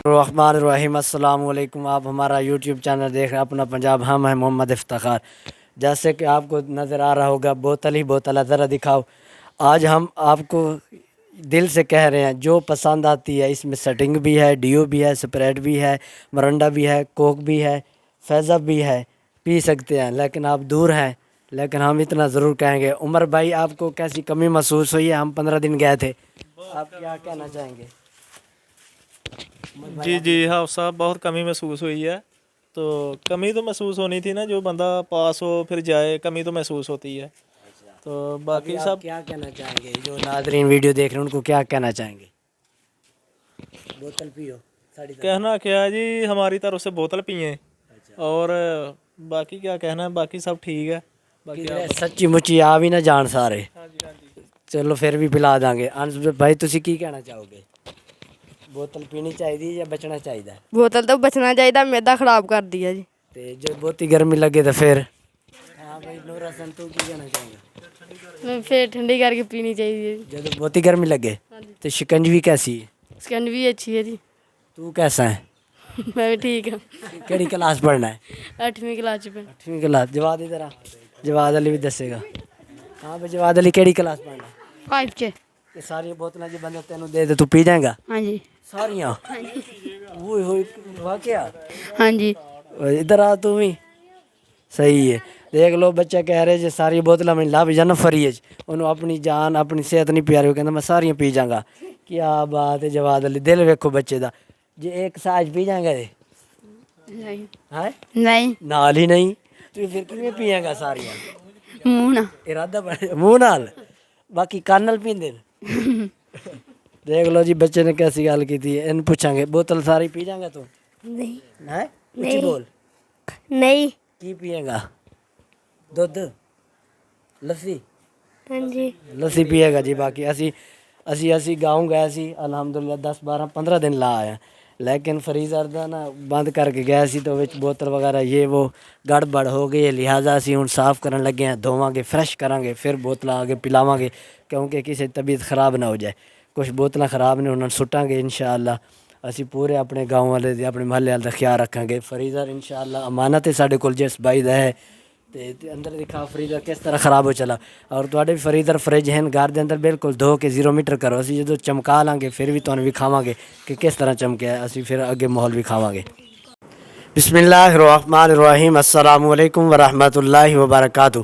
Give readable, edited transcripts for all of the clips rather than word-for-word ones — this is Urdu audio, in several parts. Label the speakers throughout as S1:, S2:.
S1: الرحمن الرحیم السلام علیکم. آپ ہمارا یوٹیوب چینل دیکھ رہے ہیں اپنا پنجاب. ہم ہیں محمد افتخار. جیسے کہ آپ کو نظر آ رہا ہوگا بوتل ہی بوتل ہے, ذرا دکھاؤ. آج ہم آپ کو دل سے کہہ رہے ہیں جو پسند آتی ہے, اس میں سٹنگ بھی ہے, ڈیو بھی ہے, اسپریٹ بھی ہے, مرنڈا بھی ہے, کوک بھی ہے, فیضب بھی ہے, پی سکتے ہیں. لیکن آپ دور ہیں, لیکن ہم اتنا ضرور کہیں گے. عمر بھائی آپ کو کیسی کمی محسوس ہوئی ہے؟ ہم 15 دن گئے تھے, آپ کیا کہنا چاہیں گے؟
S2: جی ہاؤ صاحب, بہت کمی محسوس ہوئی ہے. تو کمی تو محسوس ہونی تھی نا, جو بندہ پاس ہو پھر جائے, کمی تو محسوس ہوتی ہے. تو باقی
S1: آپ
S2: سب
S1: کیا کہنا چاہیں گے جو ناظرین ویڈیو دیکھ رہے ہیں ان کو کیا کہنا چاہیں گے؟ بوتل پیو ساڑی
S2: کہنا کیا ہے جی, ہماری طرف سے بوتل پئیں, اور باقی کیا کہنا ہے, باقی سب ٹھیک ہے. باقی
S1: سچی مچی آ بھی نہ جان سارے.
S2: ہاں جی
S1: چلو پھر بھی پلا دیں گے. انس بھائی تسی کی کہنا چاہو گے؟ بوتل پینی چاہیے یا بچنا چاہیے؟
S3: بوتل تو بچنا چاہیے, میدا خراب کر دیا جی.
S1: تے جو بہت ہی گرمی لگے تو پھر ہاں بھائی نور حسن تو کی کہنا چاہیں گے؟
S3: پھر ٹھنڈی کر کے پینی چاہیے.
S1: جب بہت ہی گرمی لگے تو شکنجوی کیسی ہے؟
S3: سکنج بھی اچھی ہے جی.
S1: تو کیسا ہے؟
S3: میں بھی ٹھیک ہوں.
S1: کیڑی کلاس پڑھنا ہے؟
S3: 8ویں کلاس میں.
S1: 8ویں کلاس. جواد ادھر آ, جواد علی بھی دسے گا. ہاں بھائی جواد علی کیڑی کلاس پڑھنا ہے؟
S3: 5 چ.
S1: یہ ساری بوتلیں جو بندہ تینوں دے دے تو پی جائیں گا
S3: ہاں جی.
S1: ساریاں؟ ہوئے ہوئے واقعہ.
S3: ہاں جی.
S1: ادھر آ تو بھی صحیح ہے. دیکھ لو بچہ کہہ رہے جی ساری بوتلیں میں لا بھی جانا فریج, انہوں اپنی جان اپنی صحت نہیں پی رہی, وہ کہنا میں ساریاں پی جاؤں گا. کیا بات ہے جواد علی, دل ویکھو بچے دا. جی ایک ساج پی جائیں گا جی؟
S3: نہیں
S1: نال ہی نہیں تو پھر کیوں پیئیں گا ساریاں؟
S3: منہ نہ
S1: ارادہ بڑے منہ نال, باقی کان نال پیندے. دیکھ لو جی بچے نے کیسی گل کی تھی. ان پوچھیں گے بوتل ساری پی جائیں گا تو؟
S3: نہیں
S1: اچھی بول.
S3: نہیں.
S1: کی پیے گا؟ دودھ لسی؟
S3: ہاں جی.
S1: لسی پیے گا جی. باقی اسی گاؤں گئے سی الحمدللہ 10-12-15 دن لا آیا, لیکن فریزر دا نا بند کر کے گئے سی تو وچ بوتل وغیرہ یہ وہ گڑبڑ ہو گئی ہے. لہٰذا اسی ہن صاف کرن لگے ہیں, دھوواں گے, فریش کریں گے, پھر بوتلاں آگے پلاواں گے, کیونکہ کسی طبیعت خراب نہ ہو جائے. کچھ بوتلاں خراب نے انہوں نے سٹاں گے انشاءاللہ. اسی پورے اپنے گاؤں والے دے اپنے محلے والے دا خیال رکھیں گے. فریزر انشاءاللہ امانت ہے ساڈے کول جس بائی دا ہے. تے اندر دکھا فریزر کس طرح خراب ہو چلا. اور تواڈے فریزر فریج ہیں گھر دے اندر بالکل دھو کے 0 میٹر کرو. اسی جدوں چمکا لیں گے پھر بھی تانوں وکھاواں گے کہ کس طرح چمکیا ہے. اسی پھر اگے ماحول وکھاواں گے. بسم اللہ الرحمن الرحیم. السلام علیکم ورحمۃ اللہ وبرکاتہ.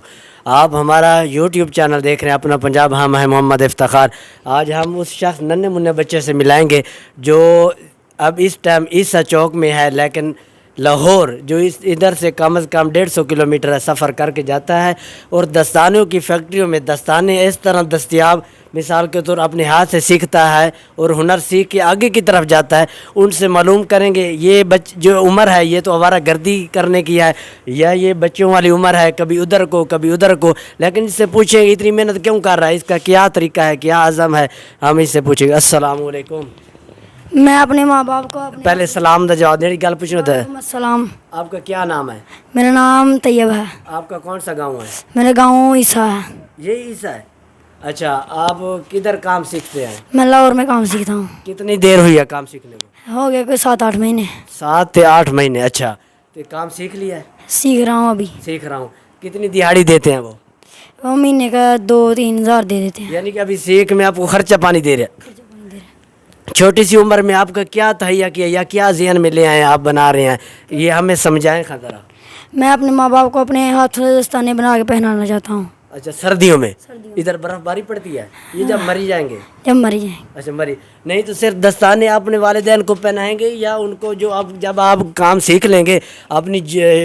S1: آپ ہمارا یوٹیوب چینل دیکھ رہے ہیں اپنا پنجاب. ہم ہیں محمد افتخار. آج ہم اس شخص ننھے منھے بچے سے ملائیں گے جو اب اس ٹائم عیسیٰ چوک میں ہے, لیکن لاہور جو ادھر سے کم از کم 150 کلومیٹر سفر کر کے جاتا ہے, اور دستانوں کی فیکٹریوں میں دستانے اس طرح دستیاب مثال کے طور اپنے ہاتھ سے سیکھتا ہے اور ہنر سیکھ کے آگے کی طرف جاتا ہے. ان سے معلوم کریں گے یہ جو عمر ہے یہ تو آوارہ گردی کرنے کی ہے یا یہ بچوں والی عمر ہے, کبھی ادھر کو کبھی ادھر کو. لیکن اس سے پوچھیں گے اتنی محنت کیوں کر رہا ہے, اس کا کیا طریقہ ہے, کیا عزم ہے, ہم اس سے پوچھیں گے. السلام علیکم.
S3: میں اپنے ماں باپ کو
S1: پہلے سلام دا جواب دینے کی گل پوچھنا تھا.
S3: السلام.
S1: آپ کا کیا نام ہے؟
S3: میرا نام طیب ہے.
S1: آپ کا کون سا گاؤں ہے؟
S3: میرا گاؤں عیسیٰ ہے.
S1: یہ عیسیٰ ہے. اچھا آپ کدھر کام سیکھتے ہیں؟
S3: میں لاہور میں کام سیکھتا ہوں.
S1: کتنی دیر ہوئی ہے کام سیکھنے کو؟
S3: ہو گیا کوئی 7-8 مہینے.
S1: 7 سے 8 مہینے. اچھا تو کام سیکھ لیا ہے؟
S3: سیکھ رہا ہوں ابھی.
S1: سیکھ رہا ہوں. کتنی دیہاڑی دیتے ہیں وہ
S3: مہینے کا 2-3 ہزار دے دیتے ہیں.
S1: یعنی کہ ابھی سیکھ میں آپ کو خرچہ پانی دے رہے ہیں. چھوٹی سی عمر میں آپ کا کیا تہیا کیا یا کیا ذہن میں لے آئے آپ بنا رہے ہیں, یہ ہمیں سمجھائیں ذرا.
S3: میں اپنے ماں باپ کو اپنے ہاتھ سے دستانے بنا کے پہنانا چاہتا ہوں.
S1: اچھا سردیوں میں ادھر برف باری پڑتی ہے, یہ جب مری جائیں گے؟
S3: جب مری جائیں.
S1: اچھا مری نہیں تو صرف دستانے اپنے والدین کو پہنائیں گے یا ان کو جو اب جب آپ کام سیکھ لیں گے اپنی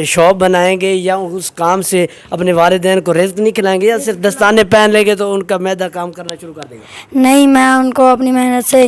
S1: شاپ بنائیں گے یا اس کام سے اپنے والدین کو رزق نہیں کھلائیں گے, یا صرف دستانے پہن لیں گے تو ان کا معدہ کام کرنا شروع کر دے گا؟
S3: نہیں, میں ان کو اپنی محنت سے